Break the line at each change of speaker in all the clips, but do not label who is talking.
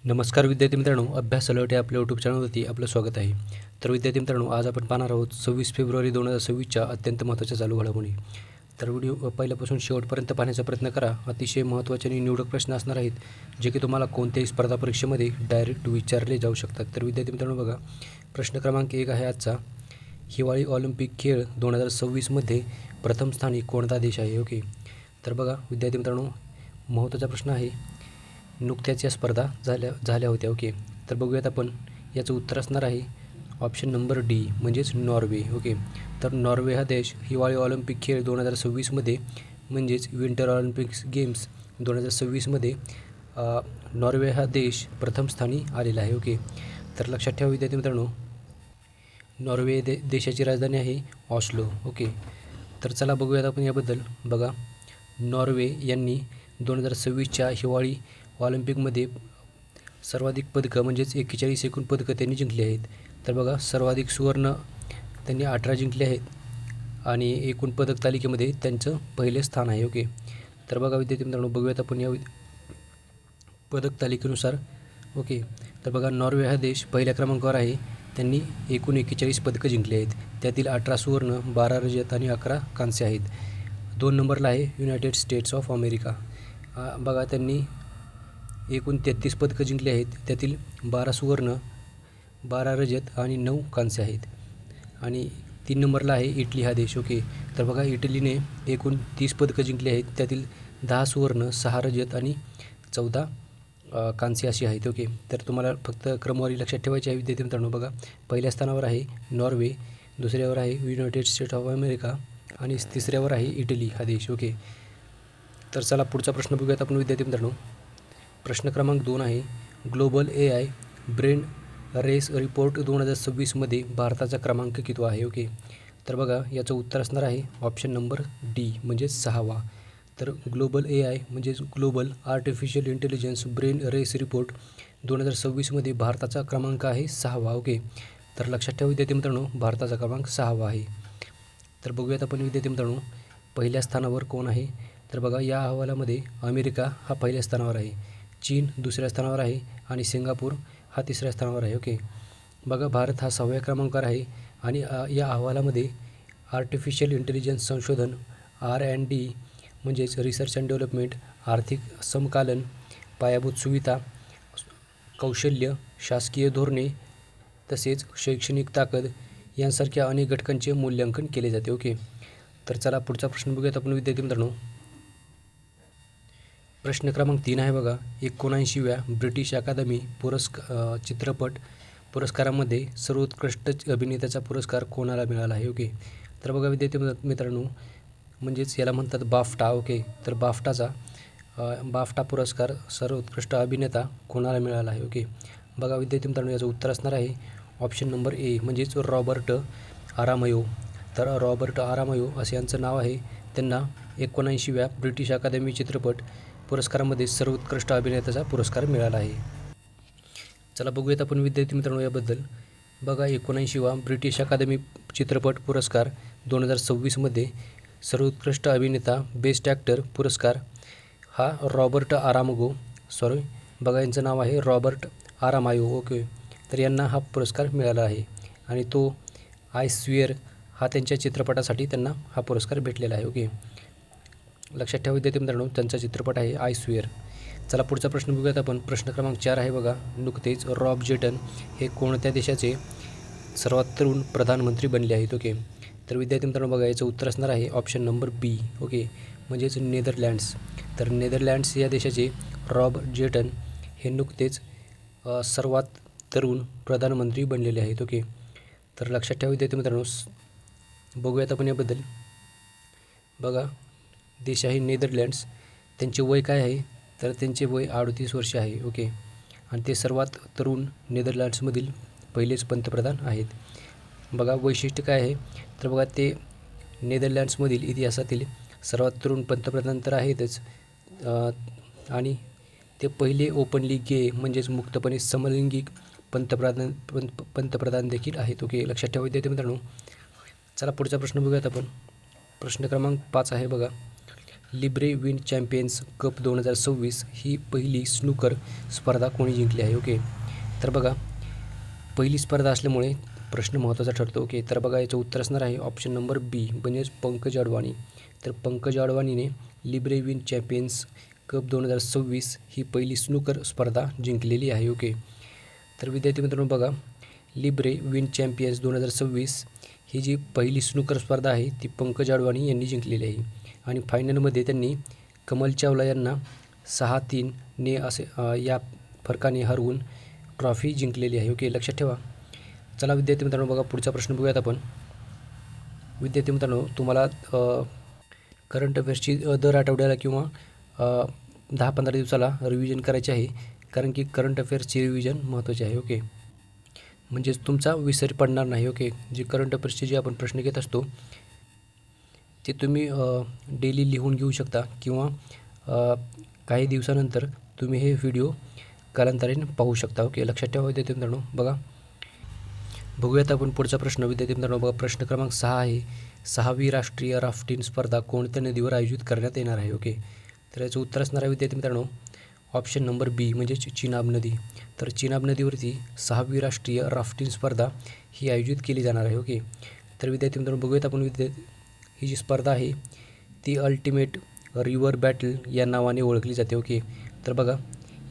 नमस्कार विद्यार्थी मित्रांनो, अभ्यास अलर्ट या आपल्या यूट्यूब चॅनलवरती आपलं स्वागत आहे. तर विद्यार्थी मित्रांनो, आज आपण पाहणार आहोत 26 फेब्रुवारी 2026च्या अत्यंत महत्त्वाच्या चालू घडामोडी. तर व्हिडिओ पहिल्यापासून शेवटपर्यंत पाहण्याचा प्रयत्न करा. अतिशय महत्त्वाचे आणि निवडक प्रश्न असणार आहेत, जे की तुम्हाला कोणत्याही स्पर्धा परीक्षेमध्ये डायरेक्ट विचारले जाऊ शकतात. तर विद्यार्थी मित्रांनो बघा, प्रश्न क्रमांक 1 आहे आजचा. हिवाळी ऑलिम्पिक खेळ 2026मध्ये प्रथम स्थानी कोणता देश आहे? ओके, तर बघा विद्यार्थी मित्रांनो, महत्त्वाचा प्रश्न आहे. नुकत्याच या स्पर्धा झाल्या होत्या. ओके, तर बघूयात आपण. याचं उत्तर असणार आहे ऑप्शन नंबर डी म्हणजेच नॉर्वे. ओके, तर नॉर्वे हा देश हिवाळी ऑलिम्पिक खेळ 2026मध्ये म्हणजेच विंटर ऑलिम्पिक्स गेम्स 2026मध्ये नॉर्वे हा देश प्रथम स्थानी आलेला आहे. ओके, तर लक्षात ठेवा विद्यार्थी मित्रांनो, नॉर्वे देशाची राजधानी आहे ऑस्लो. ओके, तर चला बघूयात आपण याबद्दल. बघा, नॉर्वे यांनी 2026च्या हिवाळी ऑलिम्पिकमध्ये सर्वाधिक पदकं म्हणजेच 41 एकूण पदकं त्यांनी जिंकली आहेत. तर बघा, सर्वाधिक सुवर्ण त्यांनी 18 जिंकले आहेत आणि एकूण पदक तालिकेमध्ये त्यांचं पहिले स्थान आहे. ओके, तर बघा विद्यार्थी मित्रांनो, बघूयात आपण या पदक तालिकेनुसार. ओके, तर बघा, नॉर्वे हा देश पहिल्या क्रमांकावर आहे. त्यांनी एकूण 41 पदकं जिंकली आहेत. त्यातील 18 सुवर्ण, 12 रजत आणि 11 कांस्य आहेत. 2 नंबरला आहे युनायटेड स्टेट्स ऑफ अमेरिका. बघा, त्यांनी एकूण 33 पदकं जिंकली आहेत. त्यातील 12 सुवर्ण, 12 रजत आणि 9 कांस्य आहेत. आणि 3 नंबरला आहे इटली हा देश. ओके, तर बघा, इटलीने एकूण 30 पदकं जिंकली आहेत. त्यातील 10 सुवर्ण, 6 रजत आणि 14 कांस्य अशी आहेत. ओके, तर तुम्हाला फक्त क्रमवारी लक्षात ठेवायची आहे विद्यार्थी मित्रांनो. बघा, पहिल्या स्थानावर आहे नॉर्वे, दुसऱ्यावर आहे युनायटेड स्टेट्स ऑफ अमेरिका आणि तिसऱ्यावर आहे इटली हा देश. ओके, तर चला पुढचा प्रश्न बघूयात आपण विद्यार्थी मित्रांनो. प्रश्न क्रमांक 2 आहे. Global AI brain race report 2026मध्ये भारताचा क्रमांक कितवा आहे? ओके, तर बघा, याचं उत्तर असणार आहे ऑप्शन नंबर डी म्हणजेच 6वा. तर ग्लोबल AI म्हणजेच global artificial intelligence brain race report 2026मध्ये भारताचा क्रमांक आहे 6वा. ओके, तर लक्षात ठेवा विद्यार्थी मित्रांनो, भारताचा क्रमांक 6वा आहे. तर बघूयात आपण विद्यार्थी मित्रांनो, पहिल्या स्थानावर कोण आहे? तर बघा, या अहवालामध्ये अमेरिका हा पहिल्या स्थानावर आहे, चीन दुसऱ्या स्थानावर आहे आणि सिंगापूर हा तिसऱ्या स्थानावर आहे. ओके, बघा, भारत हा 6व्या क्रमांकावर आहे आणि या अहवालामध्ये आर्टिफिशियल इंटेलिजन्स संशोधन R&D म्हणजेच रिसर्च अँड डेव्हलपमेंट, आर्थिक समकालन, पायाभूत सुविधा, कौशल्य, शासकीय धोरणे तसेच शैक्षणिक ताकद यांसारख्या अनेक घटकांचे मूल्यांकन केले जाते. ओके, तर चला पुढचा प्रश्न बघूयात आपण विद्यार्थी मित्रांनो. प्रश्न क्रमांक 3 आहे. बघा, 79व्या ब्रिटिश अकादमी चित्रपट पुरस्कारामध्ये सर्वोत्कृष्ट अभिनेत्याचा पुरस्कार कोणाला मिळाला आहे? ओके, तर बघा विद्यार्थी मित्रांनो, म्हणजेच याला म्हणतात बाफ्टा. ओके, तर बाफ्टा पुरस्कार सर्वोत्कृष्ट अभिनेता कोणाला मिळाला आहे? ओके, बघा विद्यार्थी मित्रांनो, याचं उत्तर असणार आहे ऑप्शन नंबर ए म्हणजेच रॉबर्ट आरामयो. तर रॉबर्ट आरामयो असे यांचं नाव आहे. त्यांना 79व्या ब्रिटिश अकादमी चित्रपट पुरस्कारामध्ये सर्वोत्कृष्ट अभिनेत्याचा पुरस्कार मिळाला आहे. चला बघूयात आपण विद्यार्थी मित्रांनो याबद्दल. बघा, 79वा ब्रिटिश अकादमी चित्रपट पुरस्कार 2026मध्ये सर्वोत्कृष्ट अभिनेता बेस्ट ॲक्टर पुरस्कार हा बघा, यांचं नाव आहे रॉबर्ट आरामायो. ओके, तर यांना हा पुरस्कार मिळाला आहे आणि तो आय स्वेअर हा त्यांच्या चित्रपटासाठी त्यांना हा पुरस्कार भेटलेला आहे. ओके, लक्षात ठेवा विद्यार्थी मित्रांनो, त्यांचा चित्रपट आहे आय स्वेअर. चला पुढचा प्रश्न बघूयात आपण. प्रश्न क्रमांक 4 आहे. बघा, नुकतेच रॉब जेटन हे कोणत्या देशाचे सर्वात तरुण प्रधानमंत्री बनले आहेत? ओके, तर विद्यार्थी मित्रांनो बघा, याचं उत्तर असणार आहे ऑप्शन नंबर बी. ओके, म्हणजेच नेदरलँड्स. तर नेदरलँड्स या देशाचे रॉब जेटन हे नुकतेच सर्वात तरुण प्रधानमंत्री बनलेले आहेत. ओके, तर लक्षात ठेवा विद्यार्थी मित्रांनो, बघूयात आपण याबद्दल. बघा, देश आहे नेदरलँड्स. त्यांचे वय काय आहे? तर त्यांचे वय 38 वर्ष आहे. ओके, आणि ते सर्वात तरुण नेदरलँड्समधील पहिलेच पंतप्रधान आहेत. बघा, वैशिष्ट्य काय आहे? तर बघा, ते नेदरलँड्समधील इतिहासातील सर्वात तरुण पंतप्रधान तर आहेतच आणि ते पहिले ओपनली गे म्हणजेच मुक्तपणे समलैंगिक पंतप्रधान देखील आहेत. ओके, लक्षात ठेवा विद्यार्थी मित्रांनो. चला पुढचा प्रश्न बघूयात आपण. प्रश्न क्रमांक 5 आहे. बघा, लिब्रे विंड चॅम्पियन्स कप 2026 ही पहिली स्नूकर स्पर्धा कोणी जिंकली आहे? ओके, तर बघा पहिली स्पर्धा असल्यामुळे प्रश्न महत्त्वाचा ठरतो. ओके, तर बघा याचं उत्तर असणार आहे ऑप्शन नंबर बी म्हणजेच पंकज अडवाणी. तर पंकज अडवाणीने लिब्रे विंड चॅम्पियन्स कप 2026 ही पहिली स्नूकर स्पर्धा जिंकलेली आहे. ओके, तर विद्यार्थी मित्रांनो बघा लिब्रे विंड चॅम्पियन्स 2026 ही जी पहिली स्नूकर स्पर्धा आहे ती पंकज अडवाणी यांनी जिंकलेली आहे आणि फायनलमध्ये त्यांनी कमल चावला यांना 6-3 ने असे या फरकाने हरवून ट्रॉफी जिंकलेली आहे. ओके, लक्षात ठेवा. चला विद्यार्थी मित्रांनो बघा पुढचा प्रश्न बघूयात आपण. विद्यार्थी मित्रांनो तुम्हाला करंट अफेअर्सची दर आठवड्याला किंवा 10-15 दिवसाला रिव्हिजन करायची आहे, कारण की करंट अफेअर्सची रिव्हिजन महत्त्वाची आहे. ओके, म्हणजेच तुमचा विसर पडणार नाही. ओके, जे करंट अफेअर्सचे जे आपण प्रश्न घेत असतो ते तुम्ही डेली लिहून घेऊ शकता किंवा काही दिवसानंतर तुम्ही हे व्हिडिओ कालांतराने पाहू शकता. ओके, लक्षात ठेवा विद्यार्थी मित्रांनो. बघूयात आपण पुढचा प्रश्न. विद्यार्थी मित्रांनो बघा प्रश्न क्रमांक 6 आहे. 6वी राष्ट्रीय राफ्टिंग स्पर्धा कोणत्या नदीवर आयोजित करण्यात येणार आहे? ओके, तर याचं उत्तर असणार आहे विद्यार्थी मित्रांनो ऑप्शन नंबर बी म्हणजेच चिनाब नदी. तर चिनाब नदीवरती 6वी राष्ट्रीय राफ्टिंग स्पर्धा ही आयोजित केली जाणार आहे. ओके, तर विद्यार्थी मित्रांनो बघूयात आपण ही जी स्पर्धा आहे ती अल्टिमेट रिव्हर बॅटल या नावाने ओळखली जाते. ओके, तर बघा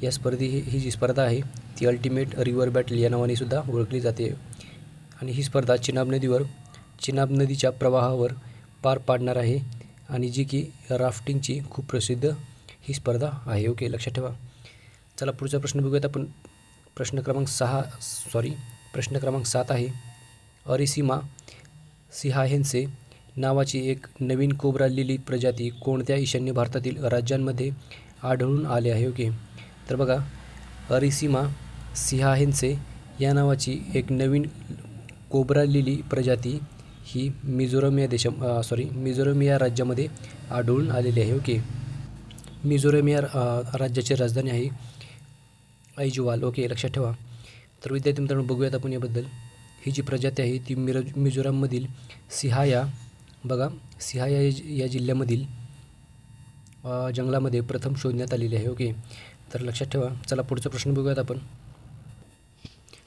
या ही जी स्पर्धा आहे ती अल्टिमेट रिव्हर बॅटल या नावाने सुद्धा ओळखली जाते आणि ही स्पर्धा चिनाब नदीच्या प्रवाहावर पार पाडणार आहे आणि जी की राफ्टिंगची खूप प्रसिद्ध ही स्पर्धा आहे. ओके, लक्षात ठेवा. चला पुढचा प्रश्न बघूयात आपण. प्रश्न क्रमांक 7 आहे. अरिसीमा सिहाहेन्से नावाची एक नवीन कोब्रा लिली प्रजाती कोणत्या ईशान्य भारतातील राज्यांमध्ये आढळून आले आहे? ओके, तर बघा अरिसीमा सिहाहेन्से या नावाची एक नवीन कोब्रा लिली प्रजाती ही मिझोरम या राज्यामध्ये आढळून आलेली आहे. ओके, मिझोरम या राज्याची राजधानी आहे ऐजवाल. ओके, लक्षात ठेवा. तर विद्यार्थी मित्रांनो बघूयात आपण याबद्दल. ही जी प्रजाती आहे ती मिझोरममधील सिहाया या जिल्ह्यामधील जंगलामध्ये प्रथम शोधण्यात आलेली आहे. ओके, तर लक्षात ठेवा. चला पुढचा प्रश्न बघूयात आपण.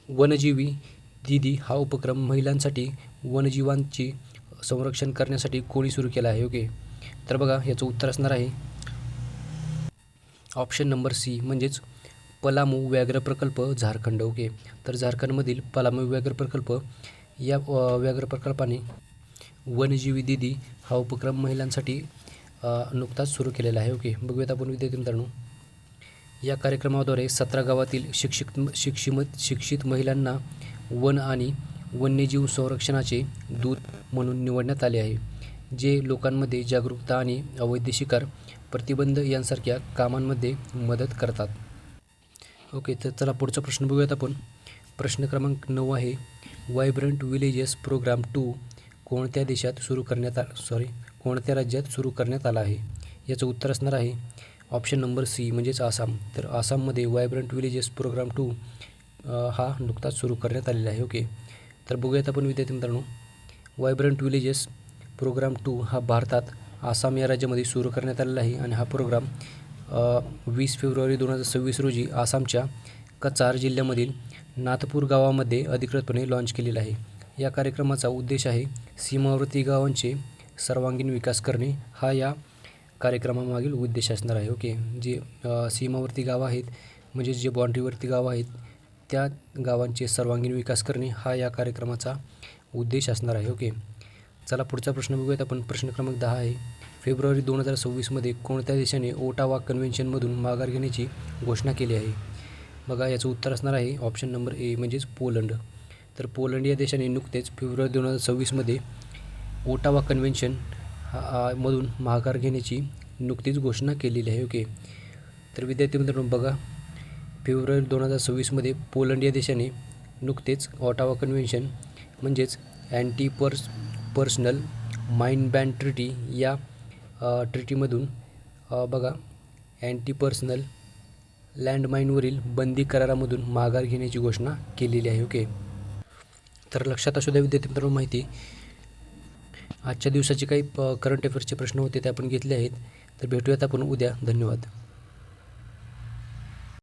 वनजीवी दीदी हा उपक्रम महिलांसाठी वन्यजीवांचे संरक्षण करण्यासाठी कोणी सुरू केला आहे? ओके, तर बघा याचं उत्तर असणार आहे ऑप्शन नंबर सी म्हणजेच पलामू व्याघ्र प्रकल्प झारखंड. ओके, तर झारखंडमधील पलामू व्याघ्र प्रकल्प या व्याघ्र प्रकल्पाने वनजीवी दीदी हा उपक्रम महिलांसाठी नुकताच सुरू केलेला आहे. ओके, बघूयात आपण विद्यार्थी मित्रांनो. या कार्यक्रमाद्वारे 17 गावातील शिक्षित महिलांना वन आणि वन्यजीव संरक्षणाचे दूत म्हणून निवडण्यात आले आहे, जे लोकांमध्ये जागरूकता आणि अवैध शिकार प्रतिबंध यांसारख्या कामांमध्ये मदत करतात. ओके, तर चला पुढचा प्रश्न बघूयात आपण. प्रश्न क्रमांक 9 आहे. व्हायब्रंट विलेजेस प्रोग्राम 2 कोणत्या राज्यात सुरू करण्यात आला आहे? याचं उत्तर असणार आहे ऑप्शन नंबर सी म्हणजेच आसाम. तर आसाममध्ये व्हायब्रंट विलेजेस प्रोग्राम 2 हा नुकताच सुरू करण्यात आलेला आहे. ओके, तर बघूयात आपण विद्यार्थी मित्रांनो. व्हायब्रंट विलेजेस प्रोग्राम 2 हा भारतात आसाम या राज्यामध्ये सुरू करण्यात आलेला आहे आणि हा प्रोग्राम 20 फेब्रुवारी 2026 रोजी आसामच्या कचार जिल्ह्यामधील नाथपूर गावामध्ये अधिकृतपणे लॉन्च केलेला आहे. या कार्यक्रमाचा उद्देश आहे सीमावर्ती गावांचे सर्वांगीण विकास करणे. हा या कार्यक्रमामागील उद्देश असणार आहे. ओके, जे सीमावर्ती गावं आहेत म्हणजे जे बाँड्रीवरती गावं आहेत त्या गावांचे सर्वांगीण विकास करणे हा या कार्यक्रमाचा उद्देश असणार आहे. ओके, चला पुढचा प्रश्न बघूयात आपण. प्रश्न क्रमांक 10 आहे. फेब्रुवारी 2026 कोणत्या देशाने ओटावा कन्व्हेन्शनमधून माघार घेण्याची घोषणा केली आहे? बघा याचं उत्तर असणार आहे ऑप्शन नंबर ए म्हणजेच पोलंड. तर पोलंड या देशाने नुकतेच फेब्रुवारी 2026 ओटावा कन्व्हेन्शन मधून माघार घेण्याची नुकतीच घोषणा केलेली आहे. ओके, तर विद्यार्थी मित्रांनो बघा फेब्रुवारी 2026 पोलंड या देशाने नुकतेच ओटावा कन्व्हेन्शन म्हणजेच anti personal mine ban treaty या ट्रिटीमधून बघा अँटी पर्सनल लँडमाईनवरील बंदी करारामधून माघार घेण्याची घोषणा केलेली आहे. ओके, तर लक्षात असू द्या विद्यार्थी मित्रांनो माहिती आजच्या दिवसाचे काही करंट अफेअर्सचे प्रश्न होते ते आपण घेतले आहेत. तर भेटूयात आपण उद्या. धन्यवाद.